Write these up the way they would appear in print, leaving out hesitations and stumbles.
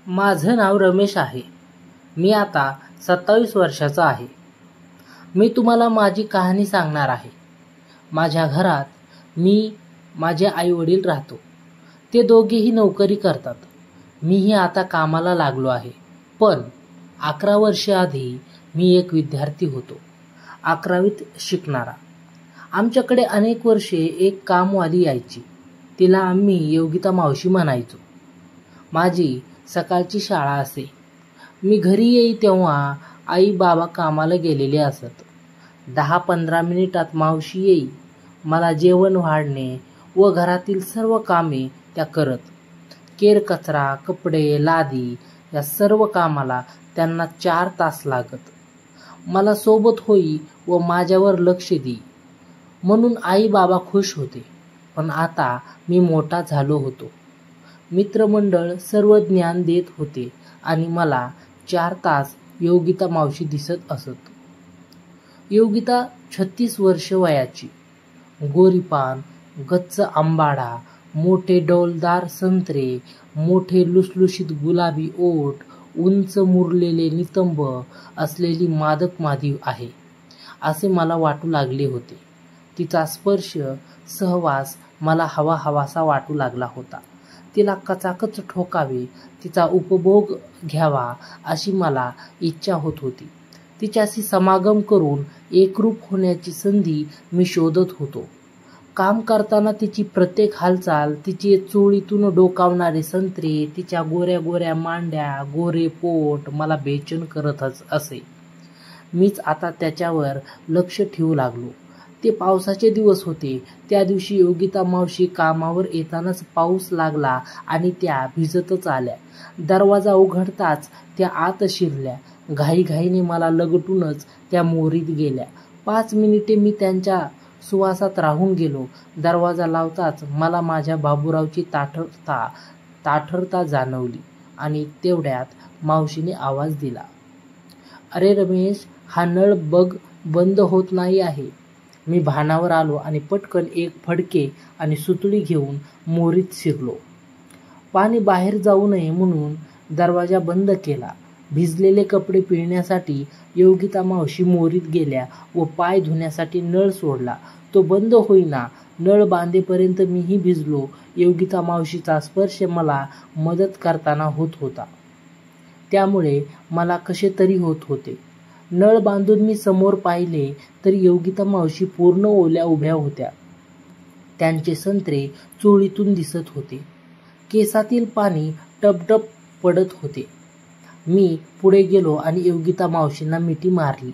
माझं नाव रमेश आहे. मी आता 27 वर्षाचा आहे. मी तुम्हाला माझी कहाणी सांगणार आहे. माझ्या घरात मी, माझे आईवडील राहतो. ते दोघेही नोकरी करतात. मीही आता कामाला लागलो आहे. पण 11 वर्षे आधी मी एक विद्यार्थी होतो, 11वीत शिकणारा. आमच्याकडे अनेक वर्षे एक कामवाली यायची. तिला आम्ही योगिता मावशी म्हणायचो. माझी सकाळची शाळा असे. मी घरी येई तेव्हा आई बाबा कामाला गेलेले असत. 10-15 मिनिटात मावशी येई. मला जेवण वाढणे व घरातील सर्व कामे त्या करत. केर कचरा, कपडे, लादी या सर्व कामाला त्यांना 4 तास लागत. मला सोबत होई व माझ्यावर लक्ष देई म्हणून आई बाबा खुश होते. पण आता मी मोठा झालो होतो. मित्रमंडळ सर्व ज्ञान देत होते आणि मला 4 तास योगिता मावशी दिसत असत. योगिता 36 वर्ष वयाची, गोरीपान, गच्च आंबाडा, मोठे डौलदार संत्रे, मोठे लुसलुशीत गुलाबी ओठ, उंच मुरलेले नितंब असलेली मादक मादी आहे असे मला वाटू लागले होते. तिचा स्पर्श, सहवास मला हवासा वाटू लागला होता. तिला कचाकच ठोकावे, तिचा उपभोग घ्यावा अशी मला इच्छा होत होती. तिच्याशी समागम करून एकरूप होण्याची संधी मी शोधत होतो. काम करताना तिची प्रत्येक हालचाल, तिचे चोळीतून डोकावणारे संत्रे, तिच्या गोऱ्या गोऱ्या मांड्या, गोरे पोट मला बेचैन करत असे. मीच आता त्याच्यावर लक्ष ठेवू लागलो. ते पावसाचे दिवस होते. त्या दिवशी योगिता मावशी कामावर येतानाच पाऊस लागला आणि त्या भिजतच आल्या. दरवाजा उघडताच त्या आत शिरल्या. घाईघाईने मला लगटूनच त्या मोरीत गेल्या. 5 मिनिटे मी त्यांच्या सुवासात राहून गेलो. दरवाजा लावताच मला माझ्या बाबूरावची ताठरता जाणवली आणि तेवढ्यात मावशीने आवाज दिला, "अरे रमेश, हा नळ बघ, बंद होत नाही आहे." मी भानावर आलो आणि पटकन एक फडके आणि सुतळी घेऊन मोरीत शिरलो. पाणी बाहेर जाऊ नये म्हणून दरवाजा बंद केला. भिजलेले कपडे पिळण्यासाठी योगिता मावशी मोरीत गेल्या व पाय धुण्यासाठी नळ सोडला. तो बंद होईना. नळ बांधेपर्यंत मीही भिजलो. योगिता मावशीचा स्पर्श मला मदत करताना होत होता, त्यामुळे मला कसे तरी होत होते. नळ बांधून मी समोर पाहिले तर योगिता मावशी पूर्ण ओल्या उभ्या होत्या. त्यांचे संत्रे चोळीतून दिसत होते. केसातील पाणी टपटप पडत होते. मी पुढे गेलो आणि योगिता मावशींना मिठी मारली.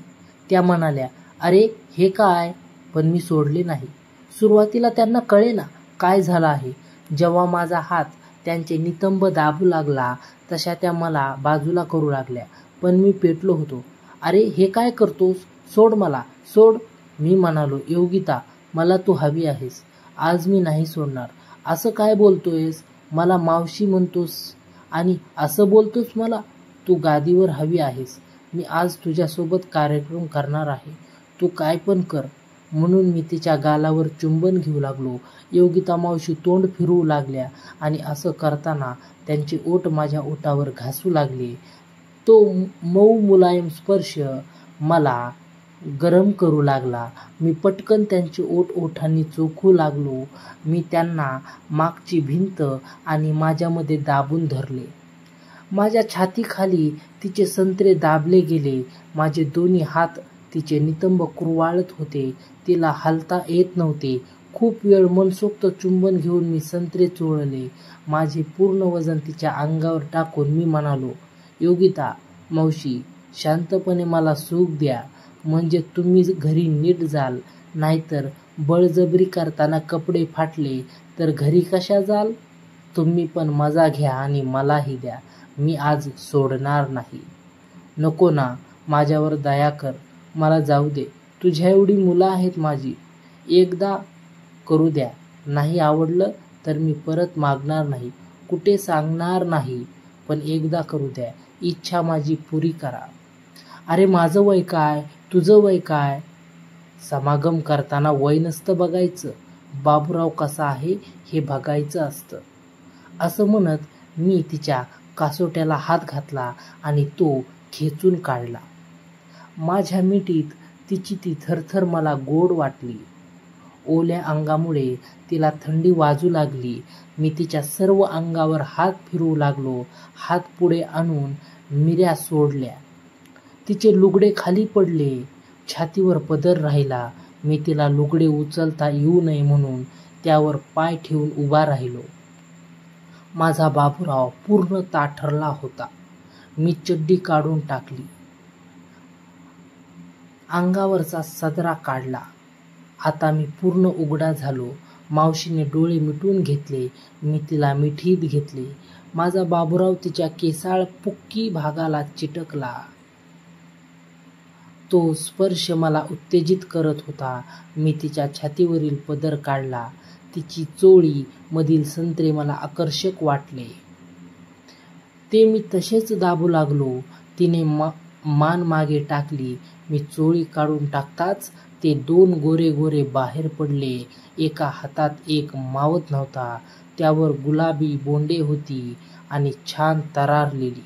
त्या म्हणाल्या, "अरे हे काय?" पण मी सोडले नाही. सुरुवातीला त्यांना कळेना काय झालं आहे. जेव्हा माझा हात त्यांचे नितंब दाबू लागला तशा त्या मला बाजूला करू लागल्या. पण मी पेटलो होतो. "अरे हे काय करतोस? सोड मला, सोड." मी म्हणालो, "योगिता, मला तू हवी आहेस. आज मी नाही सोडणार." "असं काय बोलतोयस? मला मावशी म्हणतोस आणि असं बोलतोस मला? तू गादीवर हवी आहेस. मी आज तुझ्यासोबत कार्यक्रम करणार आहे. तू काय पण कर." म्हणून मी तिच्या गालावर चुंबन घेऊ लागलो. योगिता मावशी तोंड फिरवू लागल्या आणि असं करताना त्यांचे ओठ माझ्या ओठावर घासू लागले. तो मऊ मुलायम स्पर्श मला गरम करू लागला. मी पटकन त्यांचे ओठ ओठांनी चोखू लागलो. मी त्यांना मागची भिंत आणि माझ्यामध्ये दाबून धरले. माझ्या छातीखाली तिचे संत्रे दाबले गेले. माझे दोन्ही हात तिचे नितंब कुरवाळत होते. तिला हलता येत नव्हते. खूप वेळ मनसोक्त चुंबन घेऊन मी संत्रे चोळले. माझे पूर्ण वजन तिच्या अंगावर टाकून मी म्हणालो, "योगिता मावशी, शांतपणे मला सुख द्या, म्हणजे तुम्ही घरी नीट जाल. नाहीतर बळजबरी करताना कपडे फाटले तर घरी कशा जाल? तुम्ही पण मजा घ्या आणि मलाही द्या. मी आज सोडणार नाही." "नको ना, माझ्यावर दया कर. मला जाऊ दे. तुझ्या एवढी मुलं आहेत माझी. एकदा करू द्या. नाही आवडलं तर मी परत मागणार नाही, कुठे सांगणार नाही. पण एकदा करू द्या. इच्छा माझी पुरी करा." "अरे माझं वय काय? तुझं वय काय? समागम करताना वय नसतं बघायचं. बाबूराव कसा आहे हे बघायचं असतं." असं म्हणत मी तिच्या कासोट्याला हात घातला आणि तो खेचून काढला. माझ्या मिठीत तिची ती थरथर मला गोड वाटली. ओल्या अंगामुळे तिला थंडी वाजू लागली. मी तिच्या सर्व अंगावर हात फिरवू लागलो. हात पुढे आणून मिऱ्या सोडल्या. तिचे लुगडे खाली पडले. छातीवर पदर राहिला. मी तिला लुगडे उचलता येऊ नये म्हणून त्यावर पाय ठेवून उभा राहिलो. माझा बाबूराव पूर्ण ताठरला होता. मी चड्डी काढून टाकली. अंगावरचा सदरा काढला. आता मी पूर्ण उघडा झालो. मावशीने डोळे मिटून घेतले. मी तिला मिठीत घेतले. माझा बाबूराव तिच्या केसाळ पुक्की भागाला चिटकला. तो स्पर्श मला उत्तेजित करत होता. मी तिच्या छातीवरील पदर काढला. तिची चोळी मधील संत्रे मला आकर्षक वाटले. ते मी तसेच दाबू लागलो. तिने मान मागे टाकली. मी चोळी काढून टाकताच ते 2 गोरे गोरे बाहेर पडले. एका हातात एक मावत नव्हता. त्यावर गुलाबी बोंडे होती आणि छान तरारलेली.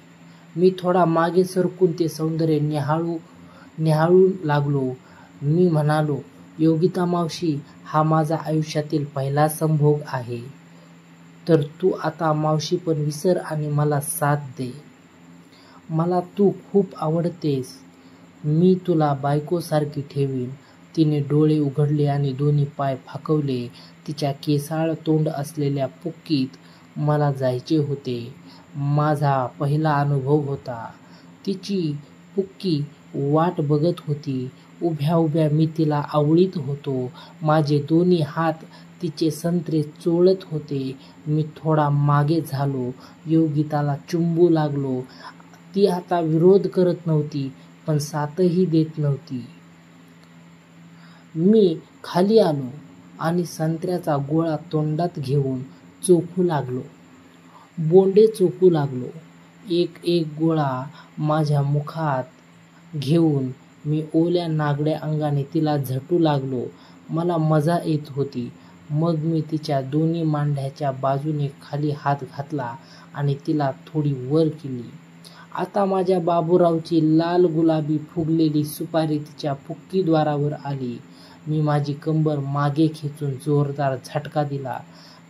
मी थोडा मागे सरकून ते सौंदर्य निहाळू लागलो. मी म्हणालो, योगिता मावशी, हा माझा आयुष्यातील पहिला संभोग आहे. तर तू आता मावशी पण विसर आणि मला साथ दे. मला तू खूप आवडतेस. मी तुला बायकोसारखी ठेवीन. तिने डोळे उघडले आणि दोन्ही पाय फाकवले. तिच्या केसाळ तोंड असलेल्या पुक्कीत मला जायचे होते. माझा पहिला अनुभव होता. तिची पुक्की वाट बघत होती. उभ्या उभ्या मी तिला आवळीत होतो. माझे दोन्ही हात तिचे संत्रे चोळत होते. मी थोडा मागे झालो. योगिताला चुंबू लागलो. ती आता विरोध करत नव्हती, पण साथही देत नव्हती. मी खाली आलो आणि संत्र्याचा गोळा तोंडात घेऊन चोखू लागलो. बोंडे चोखू लागलो. एक एक गोळा माझ्या मुखात घेऊन मी ओल्या नागड्या अंगाने तिला झटू लागलो. मला मजा येत होती. मग मी तिच्या दोन्ही मांड्याच्या बाजूने खाली हात घातला आणि तिला थोडी वर केली. आता माझ्या बाबूरावची लाल गुलाबी फुगलेली सुपारी तिच्या पुक्कीद्वारावर आली. मी माझी कंबर मागे खेचून जोरदार झटका दिला.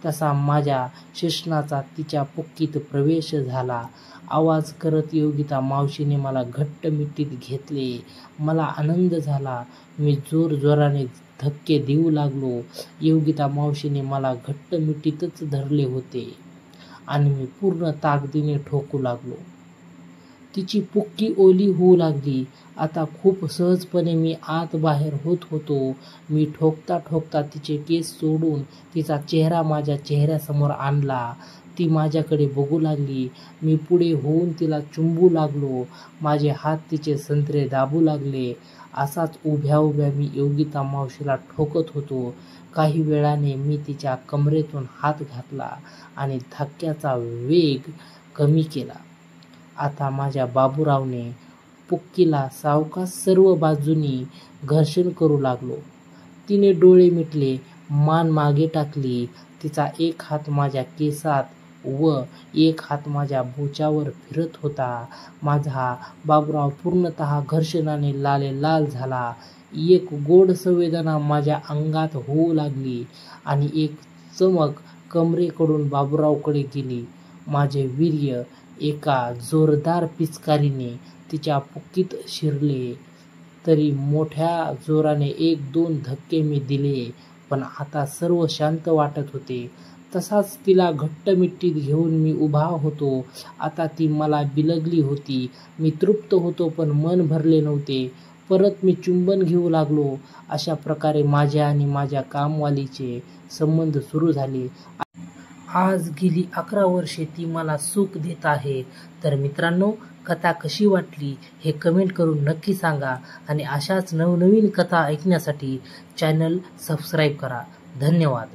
तसा माझ्या शेषनाचा तिच्या पुक्कीत प्रवेश झाला. आवाज करत योगिता मावशीने मला घट्ट मिठीत घेतले. मला आनंद झाला. मी जोराने धक्के देऊ लागलो. योगिता मावशीने मला घट्ट मिठीतच धरले होते आणि मी पूर्ण ताकदीने ठोकू लागलो. तिची पुक्की ओली होऊ लागली. आता खूप सहजपणे मी आत बाहेर होत होतो. मी ठोकता ठोकता तिचे केस सोडून तिचा चेहरा माझ्या चेहऱ्यासमोर आणला. ती माझ्याकडे बघू लागली. मी पुढे होऊन तिला चुंबू लागलो. माझे हात तिचे संत्रे दाबू लागले. असाच उभ्या उभ्या मी योगिता मावशीला ठोकत होतो. काही वेळाने मी तिच्या कमरेतून हात घातला आणि धक्क्याचा वेग कमी केला. आता माझ्या बाबूरावने पुक्कीला सावकाश सर्व बाजूनी घर्षण करू लागलो. तिने डोळे मिटले. मान मागे टाकली. तिचा एक हात माझ्या केसात व एक हात माझ्या बोचावर फिरत होता. माझा बाबूराव पूर्णतः घर्षणाने लाल झाला. एक गोड संवेदना माझ्या अंगात होऊ लागली आणि एक चमक कमरेकडून बाबूरावकडे गेली. माझे वीर्य एका जोरदार पिचकारीने तिच्या पुक्कीत शिरले. तरी मोठ्या जोराने 1-2 धक्के मी दिले, पण आता सर्व शांत वाटत होते. तसाच तिला घट्ट मिठीत घेऊन मी उभा होतो. आता ती मला बिलगली होती. मी तृप्त होतो, पण मन भरले नव्हते. परत मी चुंबन घेऊ लागलो. अशा प्रकारे माझ्या आणि माझ्या कामवालीचे संबंध सुरू झाले. आज गेली 11 वर्षे ती मला सुख देत आहे. तर मित्रांनो, कथा कशी वाटली हे कमेंट करून नक्की सांगा आणि अशाच नवनवीन कथा ऐकण्यासाठी चॅनल सबस्क्राईब करा. धन्यवाद.